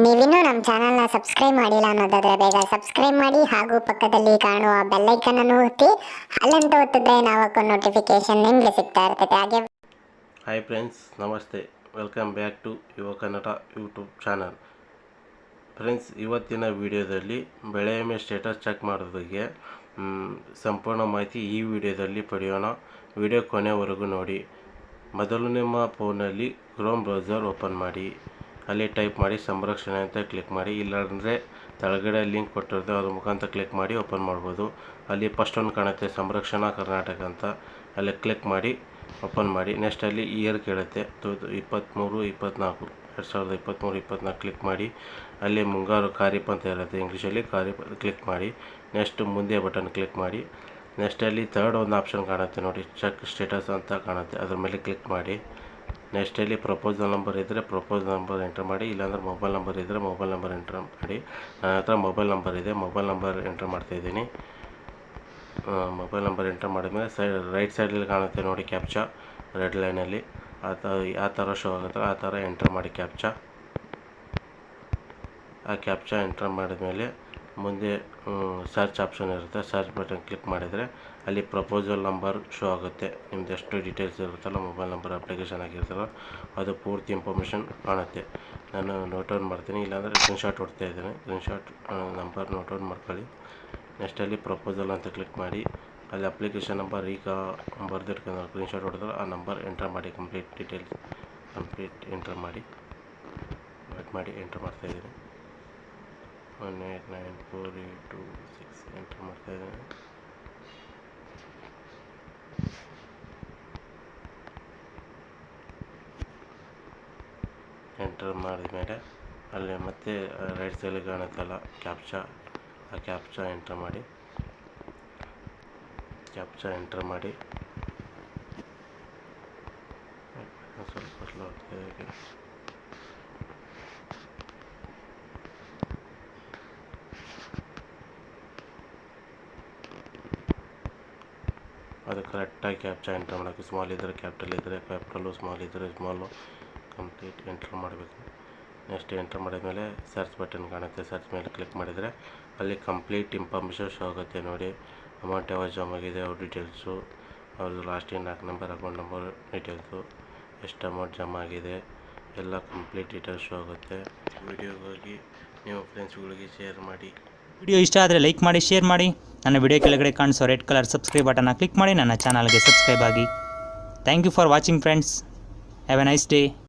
ನೀವಿನ್ನೂ ನಮ್ಮ ಚಾನಲ್ನ ಸಬ್ಸ್ಕ್ರೈಬ್ ಮಾಡಿಲ್ಲ ಅನ್ನೋದಾದರೆ ಬೇಗ ಸಬ್ಸ್ಕ್ರೈಬ್ ಮಾಡಿ ಹಾಗೂ ಪಕ್ಕದಲ್ಲಿ ಕಾಣುವ ಬೆಲ್ ಐಕನ್ ಅನ್ನು ಒತ್ತಿ ಅಲ್ಲಂತ ಒತ್ತಿದ್ರೆ ನಾವು ಹಾಕೋ ನೋಟಿಫಿಕೇಶನ್ ನಿಮಗೆ ಸಿಗ್ತಾ ಇರ್ತೈತೆ. ಹಾಗೆ ಹಾಯ್ ಫ್ರೆಂಡ್ಸ್, ನಮಸ್ತೆ. ವೆಲ್ಕಮ್ ಬ್ಯಾಕ್ ಟು ಯುವ ಕನ್ನಡ ಯೂಟ್ಯೂಬ್ ಚಾನಲ್. ಫ್ರೆಂಡ್ಸ್, ಇವತ್ತಿನ ವಿಡಿಯೋದಲ್ಲಿ ಬೆಳೆ ವಿಮೆ ಸ್ಟೇಟಸ್ ಚೆಕ್ ಮಾಡೋದಕ್ಕೆ ಸಂಪೂರ್ಣ ಮಾಹಿತಿ ಈ ವಿಡಿಯೋದಲ್ಲಿ ಪಡೆಯೋಣ. ವಿಡಿಯೋ ಕೊನೆವರೆಗೂ ನೋಡಿ. ಮೊದಲು ನಿಮ್ಮ ಫೋನಲ್ಲಿ ಕ್ರೋಮ್ ಬ್ರೌಸರ್ ಓಪನ್ ಮಾಡಿ, ಅಲ್ಲಿ ಟೈಪ್ ಮಾಡಿ ಸಂರಕ್ಷಣೆ ಅಂತ ಕ್ಲಿಕ್ ಮಾಡಿ. ಇಲ್ಲಾಂದರೆ ಕೆಳಗಡೆ ಲಿಂಕ್ ಕೊಟ್ಟಿರುತ್ತೆ, ಅದ್ರ ಮುಖಾಂತರ ಕ್ಲಿಕ್ ಮಾಡಿ ಓಪನ್ ಮಾಡ್ಬೋದು. ಅಲ್ಲಿ ಫಸ್ಟ್ ಒಂದು ಕಾಣುತ್ತೆ ಸಂರಕ್ಷಣಾ ಕರ್ನಾಟಕ ಅಂತ, ಅಲ್ಲಿ ಕ್ಲಿಕ್ ಮಾಡಿ ಓಪನ್ ಮಾಡಿ. ನೆಕ್ಸ್ಟ್ ಅಲ್ಲಿ ಇಯರ್ ಕೇಳುತ್ತೆ 2023-24 ಕ್ಲಿಕ್ ಮಾಡಿ. ಅಲ್ಲಿ ಮುಂಗಾರು ಖಾರಿಫ್ ಅಂತ ಇರುತ್ತೆ, ಇಂಗ್ಲೀಷಲ್ಲಿ ಖಾರಿಫ್ ಕ್ಲಿಕ್ ಮಾಡಿ. ನೆಕ್ಸ್ಟ್ ಮುಂದೆ ಬಟನ್ ಕ್ಲಿಕ್ ಮಾಡಿ. ನೆಕ್ಸ್ಟ್ ಅಲ್ಲಿ ಥರ್ಡ್ ಒಂದು ಆಪ್ಷನ್ ಕಾಣುತ್ತೆ ನೋಡಿ, ಚೆಕ್ ಸ್ಟೇಟಸ್ ಅಂತ ಕಾಣುತ್ತೆ, ಅದ್ರ ಮೇಲೆ ಕ್ಲಿಕ್ ಮಾಡಿ. ನೆಕ್ಸ್ಟ್ ಅಲ್ಲಿ ಪ್ರಪೋಸಲ್ ನಂಬರ್ ಇದ್ದರೆ ಪ್ರಪೋಸಲ್ ನಂಬರ್ ಎಂಟರ್ ಮಾಡಿ, ಇಲ್ಲಾಂದ್ರೆ ಮೊಬೈಲ್ ನಂಬರ್ ಇದ್ದರೆ ಮೊಬೈಲ್ ನಂಬರ್ ಎಂಟರ್ ಮಾಡಿ. ನನ್ನ ಹತ್ರ ಮೊಬೈಲ್ ನಂಬರ್ ಇದೆ, ಮೊಬೈಲ್ ನಂಬರ್ ಎಂಟರ್ ಮಾಡ್ತಾಯಿದ್ದೀನಿ. ಮೊಬೈಲ್ ನಂಬರ್ ಎಂಟರ್ ಮಾಡಿದ್ಮೇಲೆ ರೈಟ್ ಸೈಡಲ್ಲಿ ಕಾಣುತ್ತೆ ನೋಡಿ ಕ್ಯಾಪ್ಚಾ, ರೆಡ್ ಲೈನಲ್ಲಿ ಆ ಥರ ಶೋ ಆಗುತ್ತೆ, ಆ ಥರ ಎಂಟರ್ ಮಾಡಿ ಕ್ಯಾಪ್ಚಾ. ಆ ಕ್ಯಾಪ್ಚಾ ಎಂಟರ್ ಮಾಡಿದ್ಮೇಲೆ ಮುಂದೆ ಸರ್ಚ್ ಆಪ್ಷನ್ ಇರುತ್ತೆ, ಸರ್ಚ್ ಬಟನ್ ಕ್ಲಿಕ್ ಮಾಡಿದರೆ ಅಲ್ಲಿ ಪ್ರಪೋಸಲ್ ನಂಬರ್ ಶೋ ಆಗುತ್ತೆ. ನಿಮ್ದು ಎಷ್ಟು ಡೀಟೇಲ್ಸ್ ಇರುತ್ತಲ್ಲ, ಮೊಬೈಲ್ ನಂಬರ್ ಅಪ್ಲಿಕೇಶನ್ ಆಗಿರ್ತಾರೋ ಅದು ಪೂರ್ತಿ ಇನ್ಫಾರ್ಮೇಷನ್ ಕಾಣುತ್ತೆ. ನಾನು ನೋಟ್ ಡೌನ್ ಮಾಡ್ತೀನಿ, ಇಲ್ಲಾಂದರೆ ಸ್ಕ್ರೀನ್ಶಾಟ್ ಹೊಡ್ತಾ ಇದ್ದೀನಿ. ಸ್ಕ್ರೀನ್ಶಾಟ್ ನಂಬರ್ ನೋಟ್ ಡೌನ್ ಮಾಡ್ಕೊಳ್ಳಿ. ನೆಕ್ಸ್ಟ್ ಅಲ್ಲಿ ಪ್ರಪೋಸಲ್ ಅಂತ ಕ್ಲಿಕ್ ಮಾಡಿ, ಅಲ್ಲಿ ಅಪ್ಲಿಕೇಶನ್ ನಂಬರ್ ಈಗ ಬರೆದಿಟ್ಕೊಂಡು ಸ್ಕ್ರೀನ್ಶಾಟ್ ಹೊಡೆದ್ರೆ ಆ ನಂಬರ್ ಎಂಟರ್ ಮಾಡಿ, ಕಂಪ್ಲೀಟ್ ಡೀಟೇಲ್ಸ್ ಎಂಟರ್ ಮಾಡಿ. ವೇಟ್ ಮಾಡಿ, ಎಂಟರ್ ಮಾಡ್ತಾಯಿದ್ದೀನಿ. 189482 ಎಂಟರ್ ಮಾಡ್ತಾಯಿದ್ದೀನಿ. ಎಂಟರ್ ಮಾಡಿದ್ಮೇಲೆ ಅಲ್ಲಿ ಮತ್ತೆ ರೈಟ್ ಸೈಡಲ್ಲಿ ಕಾಣುತ್ತಲ್ಲ ಕ್ಯಾಪ್ಚಾ, ಆ ಕ್ಯಾಪ್ಚಾ ಎಂಟರ್ ಮಾಡಿ. ಕ್ಯಾಪ್ಚಾ ಎಂಟರ್ ಮಾಡಿ ಸ್ವಲ್ಪ ಸ್ಲೋ ಆಗ್ತಾಯಿದೆ. ಅದು ಕರೆಕ್ಟಾಗಿ ಕ್ಯಾಪ್ಚಾ ಎಂಟರ್ ಮಾಡೋಕ್ಕೆ ಸ್ಮಾಲ್ ಇದ್ದರೆ ಕ್ಯಾಪಿಟಲ್ ಇದ್ದರೆ ಕ್ಯಾಪಿಟಲು, ಸ್ಮಾಲ್ ಇದ್ದರೆ ಸ್ಮಾಲು ಕಂಪ್ಲೀಟ್ ಎಂಟರ್ ಮಾಡಬೇಕು. ನೆಕ್ಸ್ಟ್ ಎಂಟರ್ ಮಾಡಿದ್ಮೇಲೆ ಸರ್ಚ್ ಬಟನ್ ಕಾಣುತ್ತೆ, ಸರ್ಚ್ ಮೇಲೆ ಕ್ಲಿಕ್ ಮಾಡಿದರೆ ಅಲ್ಲಿ ಕಂಪ್ಲೀಟ್ ಇನ್ಫಾರ್ಮೇಷನ್ ಶೋ ಆಗುತ್ತೆ ನೋಡಿ. ಅಮೌಂಟ್ ಯಾವಾಗ ಜಮಾ ಆಗಿದೆ, ಅವ್ರ ಡೀಟೇಲ್ಸು, ಅವ್ರದ್ದು ಲಾಸ್ಟಿನ 4 ನಂಬರ್ ಅಕೌಂಟ್ ನಂಬರ್ ಡೀಟೇಲ್ಸು, ಎಷ್ಟು ಅಮೌಂಟ್ ಜಮಾ ಆಗಿದೆ ಎಲ್ಲ ಕಂಪ್ಲೀಟ್ ಡೀಟೇಲ್ಸ್ ಶೋ ಆಗುತ್ತೆ. ವಿಡಿಯೋಗಾಗಿ ನೀವು ಫ್ರೆಂಡ್ಸ್ಗಳಿಗೆ ಶೇರ್ ಮಾಡಿ. ವಿಡಿಯೋ ಇಷ್ಟ ಆದರೆ ಲೈಕ್ ಮಾಡಿ, ಶೇರ್ ಮಾಡಿ. ನನ್ನ ವಿಡಿಯೋ ಕೆಳಗಡೆ ಕಾಣಿಸೋ ರೆಡ್ ಕಲರ್ ಸಬ್ಸ್ಕ್ರೈಬ್ ಬಟನ್ನ ಕ್ಲಿಕ್ ಮಾಡಿ ನನ್ನ ಚಾನಲ್ಗೆ ಸಬ್ಸ್ಕ್ರೈಬ್ ಆಗಿ. Thank you for watching friends. Have a nice day.